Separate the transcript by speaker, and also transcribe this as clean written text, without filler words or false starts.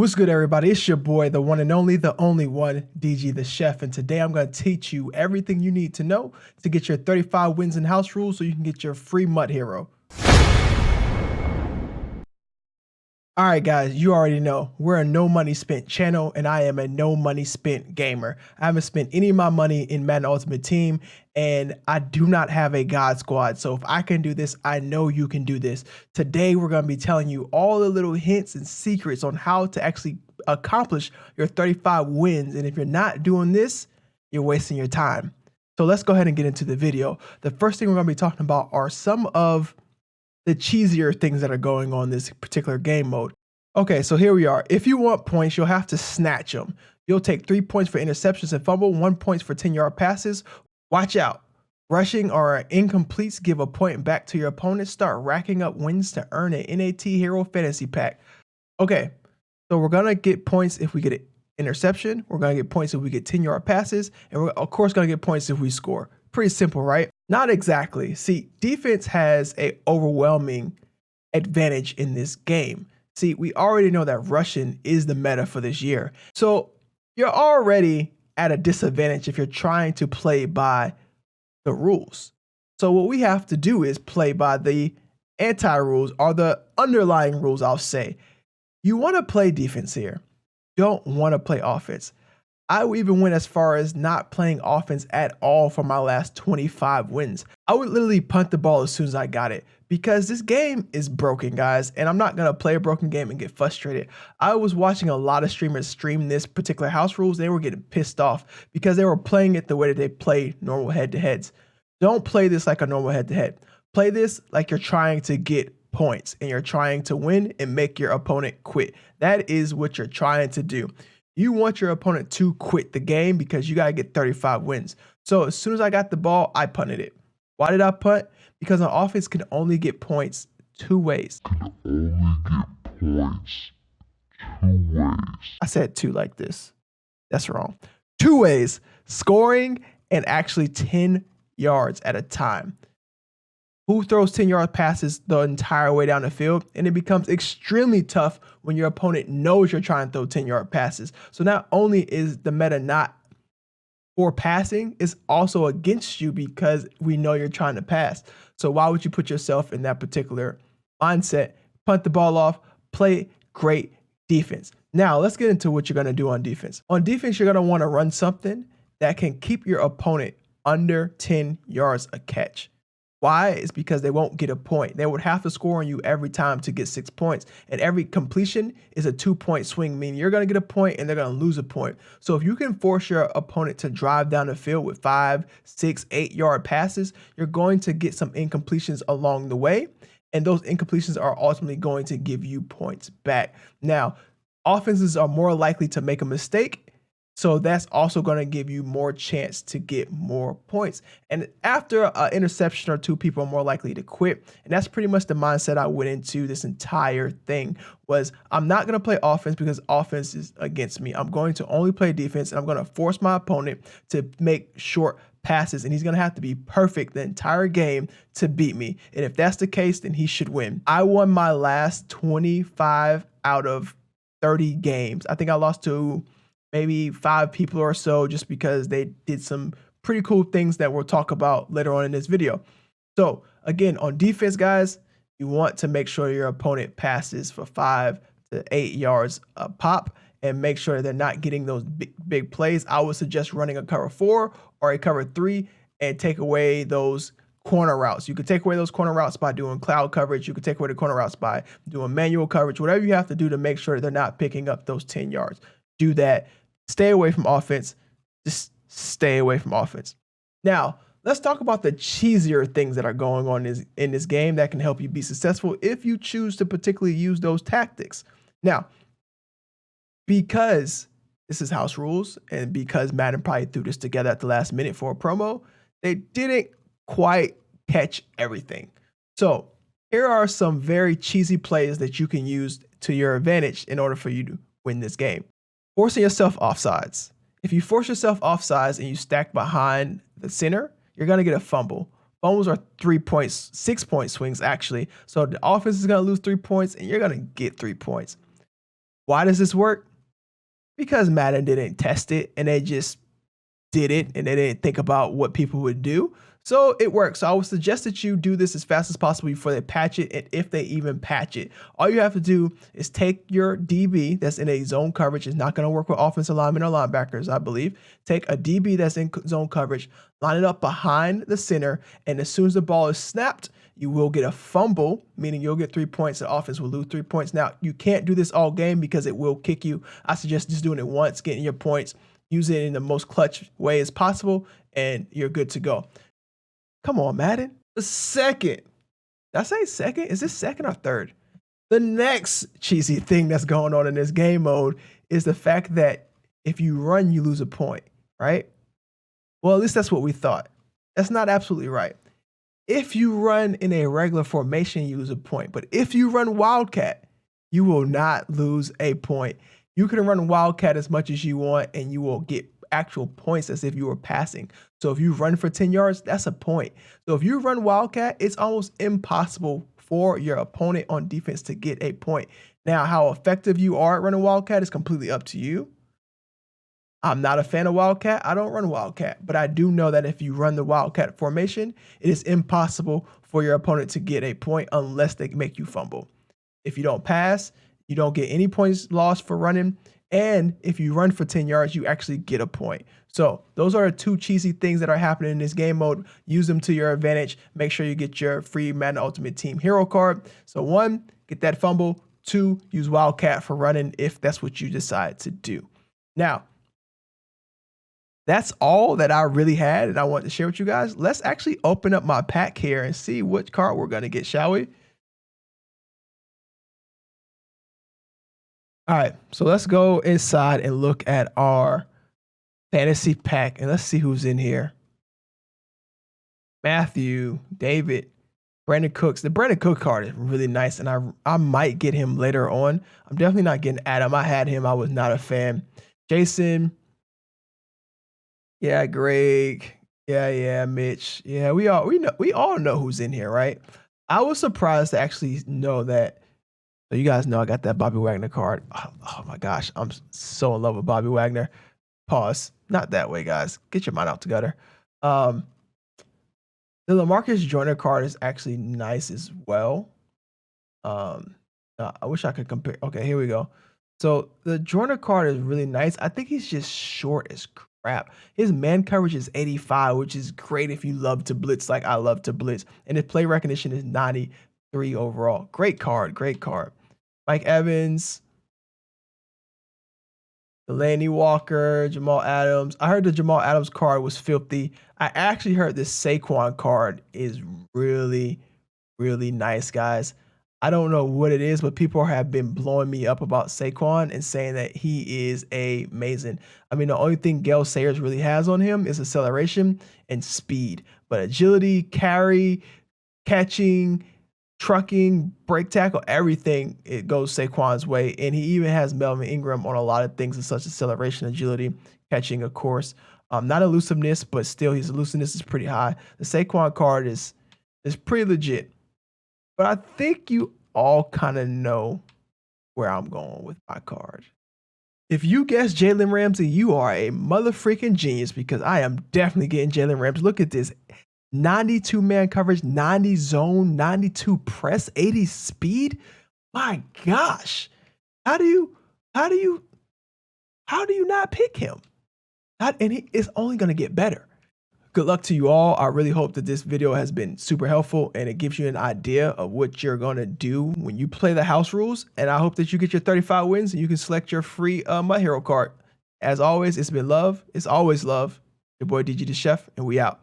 Speaker 1: What's good, everybody? It's your boy, the one and only one, DG the Chef, and today I'm going to teach you everything you need to know to get your 35 wins in house rules so you can get your free MUT hero. Alright guys, you already know, we're a no money spent channel and I am a no money spent gamer. I haven't spent any of my money in Madden Ultimate Team and I do not have a God squad. So if I can do this, I know you can do this. Today we're going to be telling you all the little hints and secrets on how to actually accomplish your 35 wins. And if you're not doing this, you're wasting your time. So let's go ahead and get into the video. The first thing we're going to be talking about are some of the cheesier things that are going on this particular game mode. Okay, so here we are. If you want points, you'll have to snatch them. You'll take 3 points for interceptions and fumble, 1 point for 10-yard passes. Watch out. Rushing or incompletes give a point back to your opponent. Start racking up wins to earn an MUT Hero fantasy pack. Okay, so we're going to get points if we get an interception. We're going to get points if we get 10-yard passes. And we're, of course, going to get points if we score. Pretty simple, right? Not exactly. See, defense has an overwhelming advantage in this game. See, we already know that rushing is the meta for this year. So you're already at a disadvantage if you're trying to play by the rules. So what we have to do is play by the anti-rules or the underlying rules, I'll say. You want to play defense here. You don't want to play offense. I even went as far as not playing offense at all for my last 25 wins. I would literally punt the ball as soon as I got it because this game is broken, guys, and I'm not going to play a broken game and get frustrated. I was watching a lot of streamers stream this particular house rules. They were getting pissed off because they were playing it the way that they play normal head-to-heads. Don't play this like a normal head-to-head. Play this like you're trying to get points and you're trying to win and make your opponent quit. That is what you're trying to do. You want your opponent to quit the game because you got to get 35 wins. So as soon as I got the ball, I punted it. Why did I punt? Because an offense can only get points 2 ways. I said 2 like this. That's wrong. 2 ways: scoring and actually 10 yards at a time. Who throws 10-yard passes the entire way down the field? And it becomes extremely tough when your opponent knows you're trying to throw 10-yard passes. So not only is the meta not for passing, it's also against you because we know you're trying to pass. So why would you put yourself in that particular mindset? Punt the ball off, play great defense. Now let's get into what you're going to do on defense. On defense, you're going to want to run something that can keep your opponent under 10 yards a catch. Why? It's because they won't get a point. They would have to score on you every time to get 6 points. And every completion is a 2-point swing, meaning you're going to get a point and they're going to lose a point. So if you can force your opponent to drive down the field with 5, 6, 8-yard passes, you're going to get some incompletions along the way. And those incompletions are ultimately going to give you points back. Now, offenses are more likely to make a mistake. So that's also going to give you more chance to get more points. And after an interception or 2, people are more likely to quit. And that's pretty much the mindset I went into this entire thing was I'm not going to play offense because offense is against me. I'm going to only play defense and I'm going to force my opponent to make short passes. And he's going to have to be perfect the entire game to beat me. And if that's the case, then he should win. I won my last 25 out of 30 games. I think I lost to maybe 5 people or so just because they did some pretty cool things that we'll talk about later on in this video. So again, on defense, guys, you want to make sure your opponent passes for 5 to 8 yards a pop and make sure they're not getting those big plays. I would suggest running a cover 4 or a cover 3 and take away those corner routes. You could take away those corner routes by doing cloud coverage. You could take away the corner routes by doing manual coverage, whatever you have to do to make sure they're not picking up those 10 yards. Do that. Stay away from offense. Just stay away from offense. Now, let's talk about the cheesier things that are going on in this game that can help you be successful if you choose to particularly use those tactics. Now, because this is house rules and because Madden probably threw this together at the last minute for a promo, they didn't quite catch everything. So here are some very cheesy plays that you can use to your advantage in order for you to win this game. Forcing yourself offsides. If you force yourself offsides and you stack behind the center, you're going to get a fumble. Fumbles are 3 points, 6-point swings actually. So the offense is going to lose 3 points and you're going to get 3 points. Why does this work? Because Madden didn't test it and they just did it and they didn't think about what people would do. So it works. So I would suggest that you do this as fast as possible before they patch it, and if they even patch it. All you have to do is take your DB that's in a zone coverage. It's not going to work with offensive linemen or linebackers, I believe. Take a DB that's in zone coverage, line it up behind the center, and as soon as the ball is snapped, you will get a fumble, meaning you'll get 3 points. The offense will lose 3 points. Now, you can't do this all game because it will kick you. I suggest just doing it once, getting your points, use it in the most clutch way as possible, and you're good to go. Come on, Madden. The second. Did I say second? Is this second or third? The next cheesy thing that's going on in this game mode is the fact that if you run, you lose a point, right? Well, at least that's what we thought. That's not absolutely right. If you run in a regular formation, you lose a point. But if you run Wildcat, you will not lose a point. You can run Wildcat as much as you want, and you will get actual points as if you were passing. So if you run for 10 yards, that's a point. So if you run Wildcat, it's almost impossible for your opponent on defense to get a point. Now, how effective you are at running Wildcat is completely up to you. I'm not a fan of Wildcat. I don't run Wildcat, but I do know that if you run the Wildcat formation, it is impossible for your opponent to get a point unless they make you fumble. If you don't pass, you don't get any points lost for running. And if you run for 10 yards, you actually get a point. So those are two cheesy things that are happening in this game mode. Use them to your advantage. Make sure you get your free Madden Ultimate Team Hero card. So 1, get that fumble. 2, use Wildcat for running if that's what you decide to do. Now, that's all that I really had and I want to share with you guys. Let's actually open up my pack here and see what card we're going to get, shall we? All right, so let's go inside and look at our fantasy pack, and let's see who's in here. Matthew, David, Brandon Cooks. The Brandon Cook card is really nice, and I might get him later on. I'm definitely not getting Adam. I had him. I was not a fan. Jason. Yeah, Greg. Yeah, Mitch. Yeah, we all know who's in here, right? I was surprised to actually know that. So you guys know I got that Bobby Wagner card. Oh my gosh, I'm so in love with Bobby Wagner. Pause. Not that way, guys. Get your mind out together. The LaMarcus Joyner card is actually nice as well. I wish I could compare. Okay, here we go. So the Joyner card is really nice. I think he's just short as crap. His man coverage is 85, which is great if you love to blitz like I love to blitz. And his play recognition is 93 overall. Great card, great card. Mike Evans, Delaney Walker, Jamal Adams. I heard the Jamal Adams card was filthy. I actually heard this Saquon card is really, really nice, guys. I don't know what it is, but people have been blowing me up about Saquon and saying that he is amazing. I mean, the only thing Gale Sayers really has on him is acceleration and speed. But agility, carry, catching, trucking, break tackle, everything, it goes Saquon's way. And he even has Melvin Ingram on a lot of things such as acceleration, agility, catching, of course. Not elusiveness, but still his elusiveness is pretty high. The Saquon card is pretty legit. But I think you all kind of know where I'm going with my card. If you guess Jalen Ramsey, you are a mother freaking genius, because I am definitely getting Jalen Ramsey. Look at this. 92 man coverage, 90 zone, 92 press, 80 speed. My gosh. How do you not pick him? And it's only going to get better. Good luck to you all. I really hope that this video has been super helpful and it gives you an idea of what you're going to do when you play the house rules. And I hope that you get your 35 wins and you can select your free MUT Hero card. As always, it's been love. It's always love. Your boy DG the Chef, and we out.